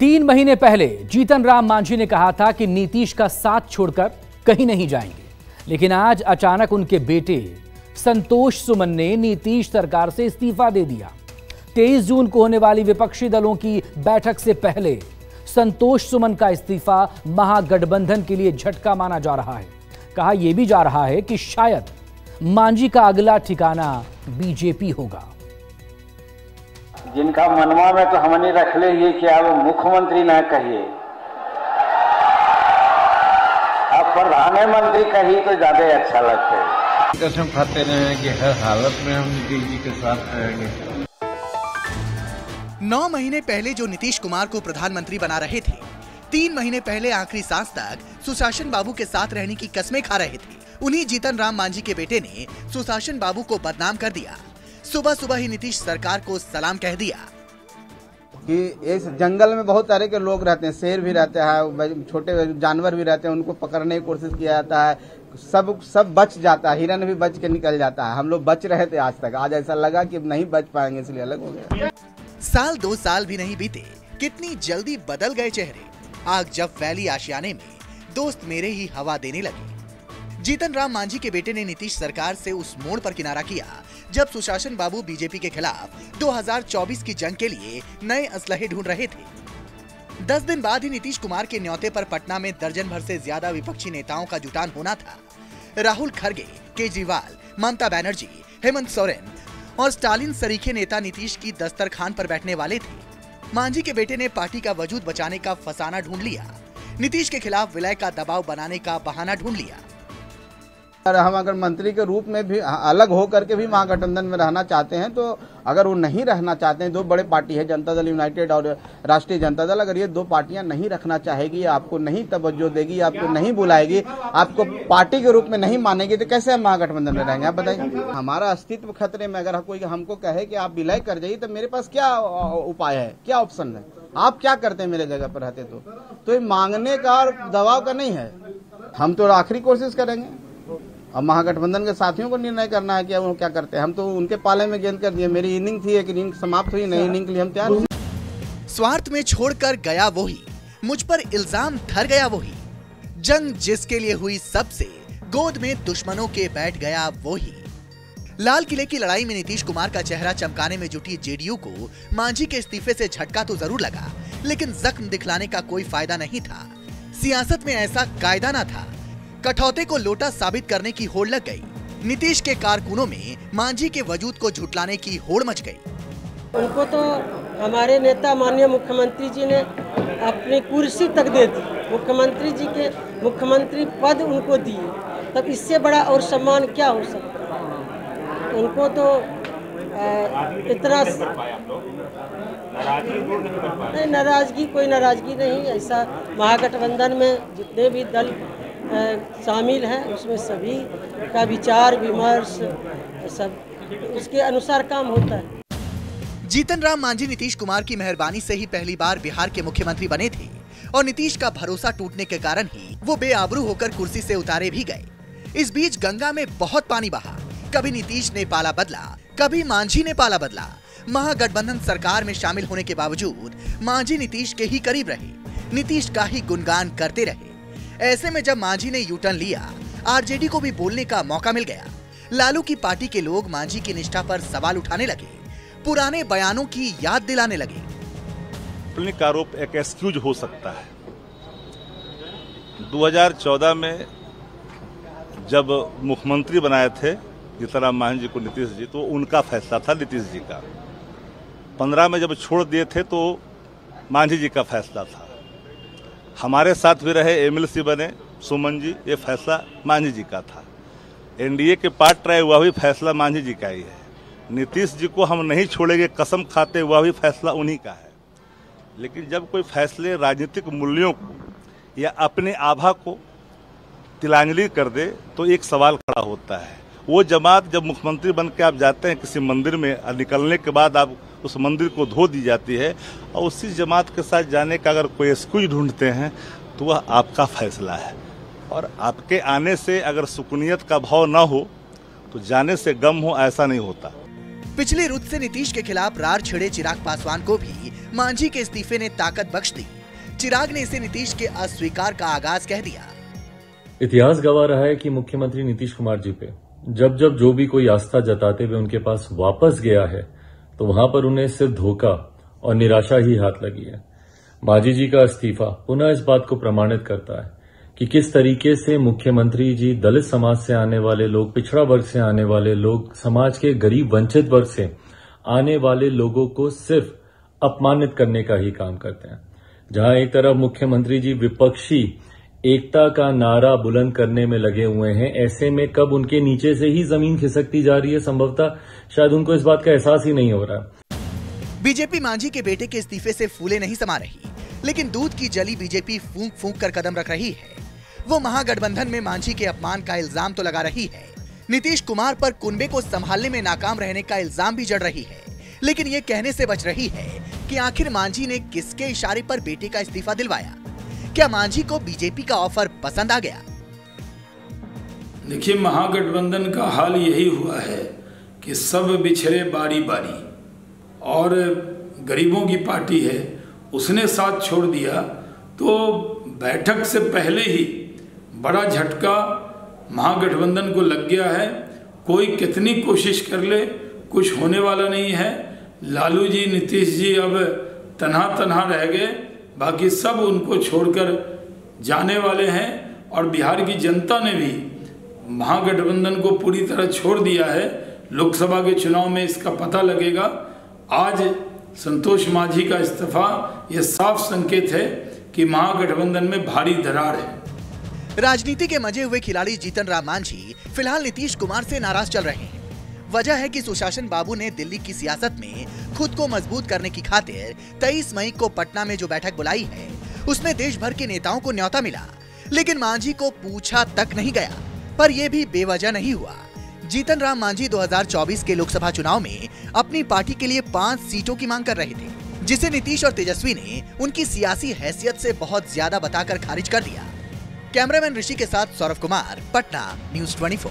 3 महीने पहले जीतन राम मांझी ने कहा था कि नीतीश का साथ छोड़कर कहीं नहीं जाएंगे, लेकिन आज अचानक उनके बेटे संतोष सुमन ने नीतीश सरकार से इस्तीफा दे दिया। 23 जून को होने वाली विपक्षी दलों की बैठक से पहले संतोष सुमन का इस्तीफा महागठबंधन के लिए झटका माना जा रहा है। कहा यह भी जा रहा है कि शायद मांझी का अगला ठिकाना बीजेपी होगा। जिनका मनवा में तो हमने रख ले ये कि अब मुख्यमंत्री ना कहिए, अब प्रधानमंत्री कही तो ज्यादा अच्छा लगता है। कसम खाते रहे कि हर हालत में हम नीतीश जी के साथ रहेंगे। 9 महीने पहले जो नीतीश कुमार को प्रधानमंत्री बना रहे थे, 3 महीने पहले आखिरी सांस तक सुशासन बाबू के साथ रहने की कस्में खा रहे थे, उन्हीं जीतन राम मांझी के बेटे ने सुशासन बाबू को बदनाम कर दिया। सुबह सुबह ही नीतीश सरकार को सलाम कह दिया कि इस जंगल में बहुत तरह के लोग रहते हैं, शेर भी रहते हैं, छोटे जानवर भी रहते हैं, उनको पकड़ने की कोशिश किया जाता है, सब बच जाता है, हिरन भी बच के निकल जाता है। हम लोग बच रहे थे आज तक, आज ऐसा लगा कि नहीं बच पाएंगे, इसलिए अलग हो गया। साल 2 साल भी नहीं बीते, कितनी जल्दी बदल गए चेहरे। आग जब फैली आशियाने में, दोस्त मेरे ही हवा देने लगे। जीतन राम मांझी के बेटे ने नीतीश सरकार से उस मोड़ पर किनारा किया जब सुशासन बाबू बीजेपी के खिलाफ 2024 की जंग के लिए नए असलहे ढूंढ रहे थे। 10 दिन बाद ही नीतीश कुमार के न्योते पर पटना में दर्जन भर से ज्यादा विपक्षी नेताओं का जुटान होना था। राहुल खड़गे, केजरीवाल, ममता बनर्जी, हेमंत सोरेन और स्टालिन सरीखे नेता नीतीश की दस्तरखान पर बैठने वाले थे। मांझी के बेटे ने पार्टी का वजूद बचाने का फसाना ढूंढ लिया, नीतीश के खिलाफ विलय का दबाव बनाने का बहाना ढूंढ लिया। और हम अगर मंत्री के रूप में भी अलग हो करके भी महागठबंधन में रहना चाहते हैं, तो अगर वो नहीं रहना चाहते हैं, 2 बड़े पार्टी है, जनता दल यूनाइटेड और राष्ट्रीय जनता दल, अगर ये 2 पार्टियां नहीं रखना चाहेगी, आपको नहीं तवज्जो देगी, आपको नहीं बुलाएगी, आपको पार्टी के रूप में नहीं मानेगी, तो कैसे हम महागठबंधन में रहेंगे? आप बताइए। हमारा अस्तित्व खतरे में, अगर कोई हमको कहे कि आप विलय कर जाइए, तो मेरे पास क्या उपाय है, क्या ऑप्शन है? आप क्या करते हैं मेरे जगह पर रहते? तो ये मांगने का और दबाव का नहीं है। हम तो आखिरी कोशिश करेंगे। अब महागठबंधन के साथियों को निर्णय करना है कि वो क्या करते हैं। हम तो उनके पाले में गेंद कर दिए। मेरी इनिंग थी, एक इनिंग समाप्त हुई, नई इनिंग के लिए हम तैयार हैं। स्वार्थ में छोड़कर गया वही, मुझ पर इल्जाम धर गया वही, जंग जिसके लिए हुई सबसे, गोद में दुश्मनों के बैठ गया वही। लाल किले की लड़ाई में नीतीश कुमार का चेहरा चमकाने में जुटी जेडीयू को मांझी के इस्तीफे से झटका तो जरूर लगा, लेकिन जख्म दिखलाने का कोई फायदा नहीं था। सियासत में ऐसा कायदा न था। कठौते को लोटा साबित करने की होड़ लग गई। नीतीश के कारकुनों में मांझी के वजूद को झुटलाने की होड़ मच गई। उनको तो हमारे नेता माननीय मुख्यमंत्री जी ने अपनी कुर्सी तक दे दी, मुख्यमंत्री जी के मुख्यमंत्री पद उनको दिए, तब इससे बड़ा और सम्मान क्या हो सकता है? उनको तो इतना नहीं, नाराजगी कोई नाराजगी नहीं। ऐसा महागठबंधन में जितने भी दल शामिल हैं, उसमें सभी का विचार विमर्श सब उसके अनुसार काम होता है। जीतन राम मांझी नीतीश कुमार की मेहरबानी से ही पहली बार बिहार के मुख्यमंत्री बने थे और नीतीश का भरोसा टूटने के कारण ही वो बेआबरू होकर कुर्सी से उतारे भी गए। इस बीच गंगा में बहुत पानी बहा। कभी नीतीश ने पाला बदला, कभी मांझी ने पाला बदला। महागठबंधन सरकार में शामिल होने के बावजूद मांझी नीतीश के ही करीब रहे, नीतीश का ही गुणगान करते रहे। ऐसे में जब मांझी ने यू टर्न लिया, आरजेडी को भी बोलने का मौका मिल गया। लालू की पार्टी के लोग मांझी की निष्ठा पर सवाल उठाने लगे, पुराने बयानों की याद दिलाने लगे। कप्लनिंग का आरोप एक एक्सक्यूज हो सकता है। 2014 में जब मुख्यमंत्री बनाए थे जीतन राम मांझी को नीतीश जी, तो उनका फैसला था नीतीश जी का। 15 में जब छोड़ दिए थे तो मांझी जी का फैसला था। हमारे साथ भी रहे, एमएलसी बने सुमन जी, ये फैसला मांझी जी का था। एनडीए के पार्ट रहे, वह भी फैसला मांझी जी का ही है। नीतीश जी को हम नहीं छोड़ेंगे कसम खाते, वह भी फैसला उन्हीं का है। लेकिन जब कोई फैसले राजनीतिक मूल्यों को या अपने आभा को तिलांजलि कर दे, तो एक सवाल खड़ा होता है। वो जमात जब मुख्यमंत्री बन के आप जाते हैं किसी मंदिर में, निकलने के बाद आप उस मंदिर को धो दी जाती है, और उसी जमात के साथ जाने का अगर कोई एक्सक्यूज ढूंढते हैं, तो वह आपका फैसला है। और आपके आने से अगर सुकूनियत का भाव ना हो, तो जाने से गम हो, ऐसा नहीं होता। पिछले रुत से नीतीश के खिलाफ रार छिड़े चिराग पासवान को भी मांझी के इस्तीफे ने ताकत बख्श दी। चिराग ने इसे नीतीश के अस्वीकार का आगाज कह दिया। इतिहास गवाह रहा है कि मुख्यमंत्री नीतीश कुमार जी पे जब जब जो भी कोई आस्था जताते हुए उनके पास वापस गया है तो वहां पर उन्हें सिर्फ धोखा और निराशा ही हाथ लगी है। मांझी जी का इस्तीफा पुनः इस बात को प्रमाणित करता है कि किस तरीके से मुख्यमंत्री जी दलित समाज से आने वाले लोग, पिछड़ा वर्ग से आने वाले लोग, समाज के गरीब वंचित वर्ग से आने वाले लोगों को सिर्फ अपमानित करने का ही काम करते हैं। जहां एक तरफ मुख्यमंत्री जी विपक्षी एकता का नारा बुलंद करने में लगे हुए हैं, ऐसे में कब उनके नीचे से ही जमीन खिसकती जा रही है, संभवतः शायद उनको इस बात का एहसास ही नहीं हो रहा। बीजेपी मांझी के बेटे के इस्तीफे से फूले नहीं समा रही, लेकिन दूध की जली बीजेपी फूंक फूंक कर कदम रख रही है। वो महागठबंधन में मांझी के अपमान का इल्जाम तो लगा रही है, नीतीश कुमार पर कुनबे को संभालने में नाकाम रहने का इल्जाम भी जड़ रही है, लेकिन ये कहने से बच रही है कि आखिर मांझी ने किसके इशारे पर बेटे का इस्तीफा दिलवाया। क्या मांझी को बीजेपी का ऑफर पसंद आ गया? देखिए, महागठबंधन का हाल यही हुआ है कि सब बिछड़े बारी बारी, और गरीबों की पार्टी है, उसने साथ छोड़ दिया तो बैठक से पहले ही बड़ा झटका महागठबंधन को लग गया है। कोई कितनी कोशिश कर ले, कुछ होने वाला नहीं है। लालू जी, नीतीश जी अब तन्हा तन्हा रह गए, बाकी सब उनको छोड़कर जाने वाले हैं। और बिहार की जनता ने भी महागठबंधन को पूरी तरह छोड़ दिया है। लोकसभा के चुनाव में इसका पता लगेगा। आज संतोष मांझी का इस्तीफा यह साफ संकेत है कि महागठबंधन में भारी दरार है। राजनीति के मजे हुए खिलाड़ी जीतन राम मांझी फिलहाल नीतीश कुमार से नाराज चल रहे हैं। वजह है कि सुशासन बाबू ने दिल्ली की सियासत में खुद को मजबूत करने की खातिर 23 मई को पटना में जो बैठक बुलाई है, उसमें देश भर के नेताओं को न्योता मिला, लेकिन मांझी को पूछा तक नहीं गया। पर यह भी बेवजह नहीं हुआ। जीतन राम मांझी 2024 के लोकसभा चुनाव में अपनी पार्टी के लिए 5 सीटों की मांग कर रहे थे, जिसे नीतीश और तेजस्वी ने उनकी सियासी हैसियत से बहुत ज्यादा बताकर खारिज कर दिया। कैमरामैन ऋषि के साथ सौरभ कुमार, पटना, न्यूज़ 24।